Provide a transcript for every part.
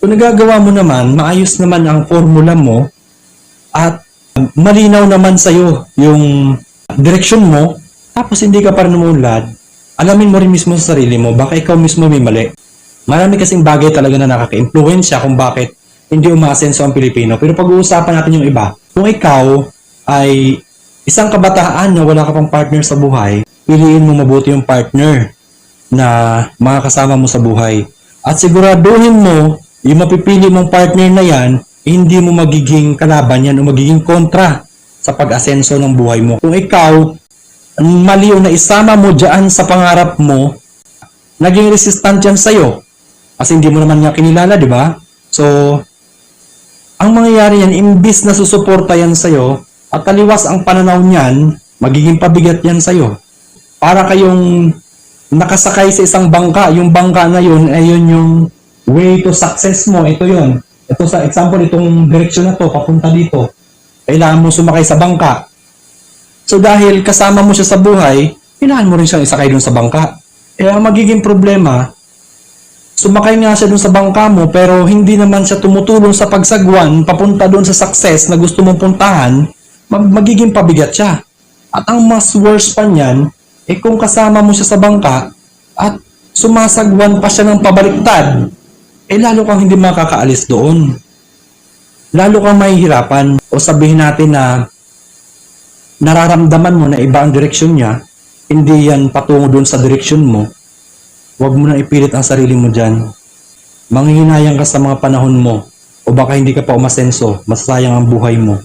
Kung nagagawa mo naman, maayos naman ang formula mo at malinaw naman sa'yo yung direksyon mo, tapos hindi ka pa rin umunlad, alamin mo rin mismo sa sarili mo, baka ikaw mismo may mali. Marami kasing bagay talaga na nakaka-impluwensya kung bakit hindi umaasenso ang Pilipino. Pero pag-uusapan natin yung iba, kung ikaw ay isang kabataan na wala ka pang partner sa buhay, piliin mo mabuti yung partner na makakasama mo sa buhay. At siguraduhin mo, yung mapipili mong partner na yan, hindi mo magiging kalaban yan o magiging kontra sa pag-asenso ng buhay mo. Kung ikaw, mali na isama mo dyan sa pangarap mo, naging resistant yan sa'yo. Kasi hindi mo naman nga kinilala, di ba? So, ang mangyayari yan, imbis na susuporta yan sa'yo, at taliwas ang pananaw niyan, magiging pabigat yan sa'yo. Para kayong nakasakay sa isang bangka, yung bangka na yun, ay yun yung way to success mo, ito yun. Ito sa example, itong direksyon na to, papunta dito. Kailangan mo sumakay sa bangka. So dahil kasama mo siya sa buhay, kailangan mo rin siyang isakay dun sa bangka. Eh ang magiging problema, sumakay nga siya dun sa bangka mo, pero hindi naman siya tumutulong sa pagsagwan, papunta dun sa success na gusto mong puntahan, magiging pabigat siya. At ang mas worse pa niyan, eh kung kasama mo siya sa bangka, at sumasagwan pa siya ng pabaliktad, eh lalo kang hindi makakaalis doon. Lalo kang mahihirapan. O sabihin natin na nararamdaman mo na iba ang direksyon niya, hindi yan patungo doon sa direksyon mo, huwag mo na ipilit ang sarili mo dyan. Manghihinayang ka sa mga panahon mo, o baka hindi ka pa umasenso, masasayang ang buhay mo.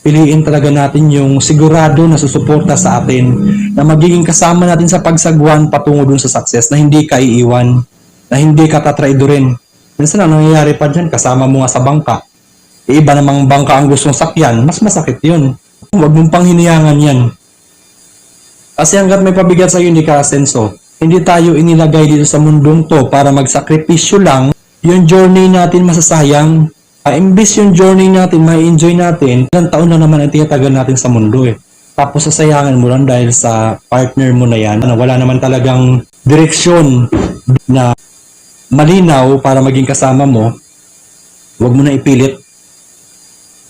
Piliin talaga natin yung sigurado na susuporta sa atin, na magiging kasama natin sa pagsagwan patungo doon sa success, na hindi ka iiwan, na hindi ka tatraidorin. Minsan ang nangyayari pa dyan, kasama mo nga sa bangka. Iba namang bangka ang gustong sakyan, mas masakit yun. Huwag mong panghiniyangan yan. Kasi hanggat may pabigat sa'yo, hindi ka asenso. Hindi tayo inilagay dito sa mundong to para magsakripisyo lang. Yung journey natin masasayang. Imbis yung journey natin, ma-enjoy natin, ilang taon na naman ang tinatagal natin sa mundo eh. Tapos sasayangan mo lang dahil sa partner mo na yan, na wala naman talagang direksyon na malinaw para maging kasama mo, huwag mo na ipilit.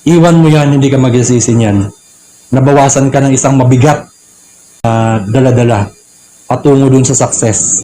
Iwan mo yan, hindi ka magsisisi niyan. Nabawasan ka ng isang mabigat na dala-dala patungo dun sa success.